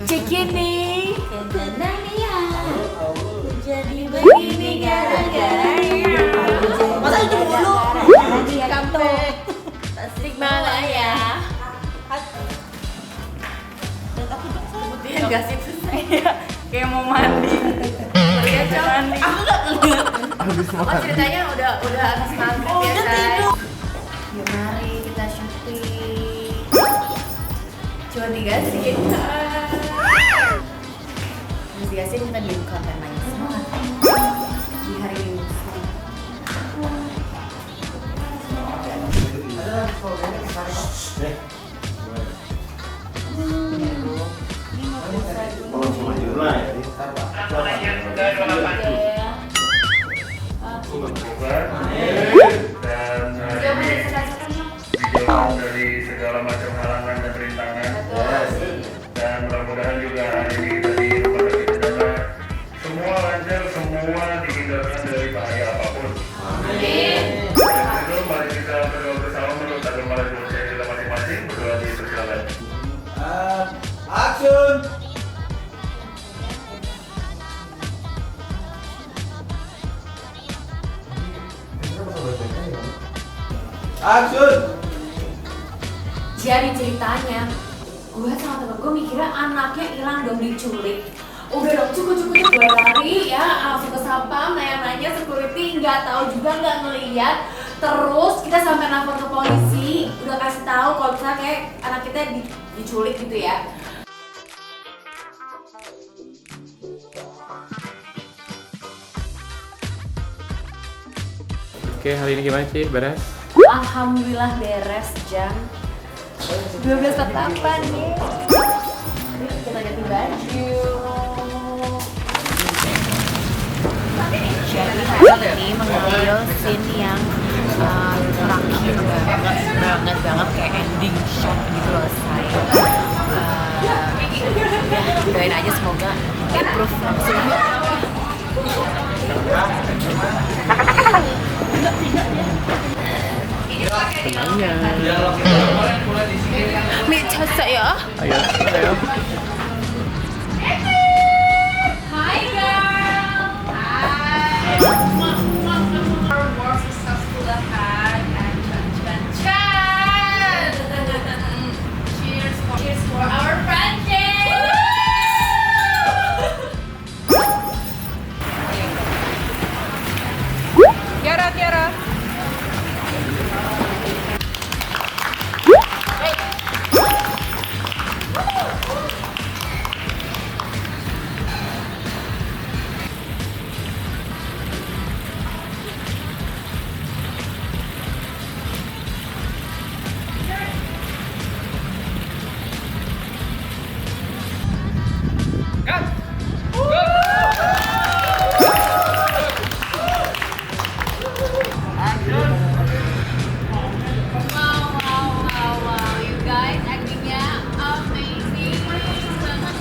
Cek ini ya. Jadi begini gara-garanya. Masa itu mulu? Kampung Tasikmalaya. Sebutin gak sih kayak mau mandi. Mandi. Aku gak ngeliat. Oh ceritanya udah habis maghrib Oh, ya udah guys. tidur. Yuk mari kita syuting. Cuma digasin. Terus digasin kita bikin konten lagi semangat di hari Minggu. Dijauhkan dari segala macam halangan dan rintangan, dan mudah-mudahan juga hari ini dari rumah sakit Sedana semua lancar, semua dihindarkan dari bahaya apapun. Amin. Itu mari kita berdoa bersama menurut agama Rasulullah kita masing-masing, berdoa dipersilakan. Action! Action! Jadi ceritanya, gue sama temen gue mikirnya anaknya hilang dong diculik. Udah dong cukup gue lari ya langsung ke sapam nanya-nanya security nggak tahu juga nggak ngeliat. Terus kita sampai lapor ke polisi, udah kasih tahu kalau misalnya kayak anak kita diculik gitu ya. Oke, hari ini gimana sih? Beres? Alhamdulillah beres jam 12.48 nih. Kita ganti baju. Jadi hari ini mengambil scene yang terakhir banget kayak ending shot gitu loh saya. Ya doain aja semoga improve langsung. Tenangnya. Mi caca ya. Ayo, ayo. Hi girl. Hi. More successful ahead and chan. Cheers for our friendship. Tiara. Wow, you guys actingnya amazing banget.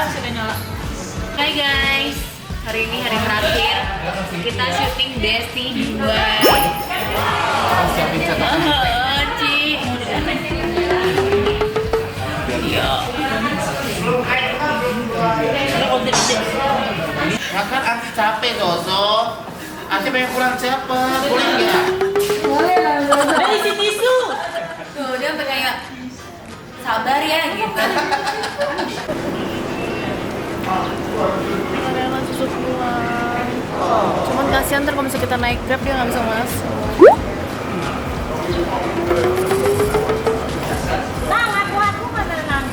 Sudah nyala. Hai guys, hari ini hari terakhir kita syuting Desi 2. Siapin catatan. Ci. Iya. Ya kan Asih capek Zozo. Asih pengen pulang cepet, boleh nggak? Ada isi tisu. Tuh dia sampai kayak sabar ya gitu. Karyawan susut pulang. Cuman kasihan ntar kalau misalnya kita naik Grab dia nggak bisa masuk. Nang, aku mana Nang?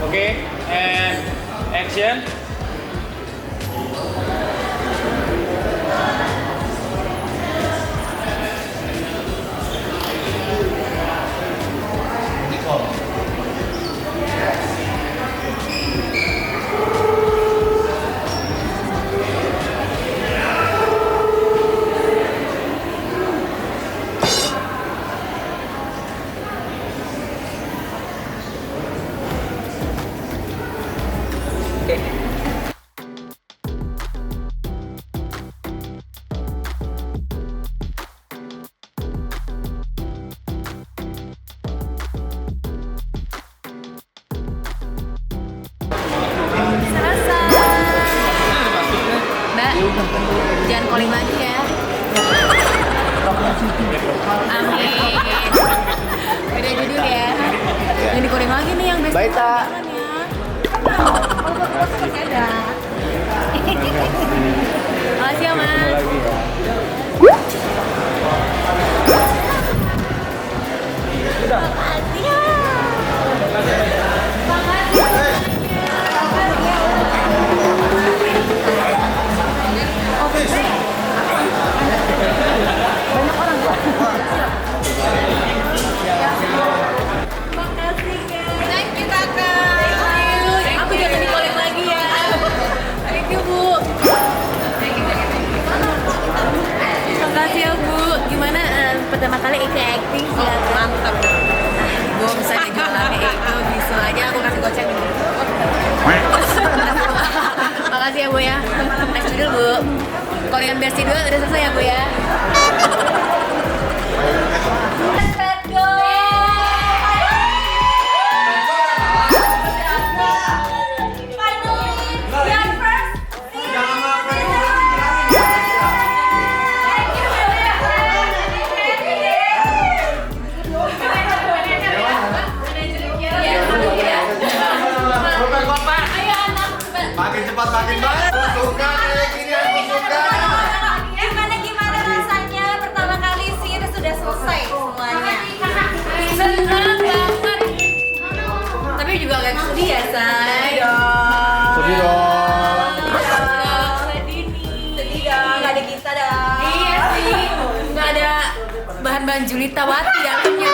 Oke, and action. calling lagi ya. Amin. Beda judul ya. Yang di calling lagi nih yang best. Baik, Tak. Masih ada. Makasih ya, Mas. Lagi ya. Makasih ya. Thank you, Kakak. Aku jangan di-calling lagi ya. Thank you, Bu. Makasih ya, Bu. Gimana pertama kali ikut acting? Mantap. Gue bisa dijualan itu, bisa aja aku kasih goceng. Makasih ya, Bu ya. Next dulu, Bu. Korean Besti 2 udah selesai ya, Bu ya. Let's go. Makin cepat makin baik. Suka kayak gini aku suka. Gimana rasanya pertama kali sih itu sudah selesai semuanya? Seneng banget. Tapi juga agak sedih ya, Say. Sedih dong. Sedih nih. Sedih dong, nggak ada kita dong. Iya sih, nggak ada bahan-bahan Julita Wati dalamnya.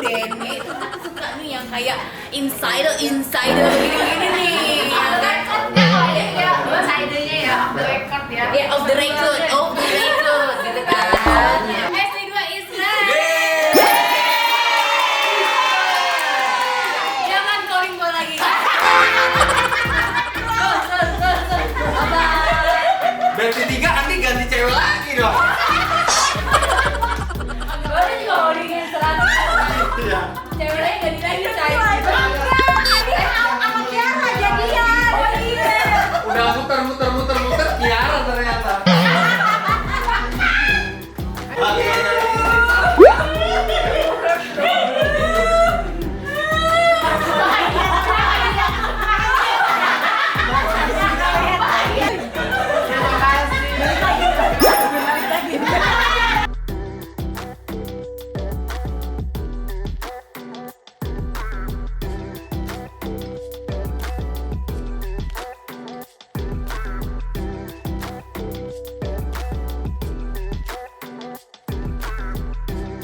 Denny itu tuh suka nih yang kayak insider gini-gini nih. Ya kan? Ya, insidernya ya, off the record ya. Ya, off the record.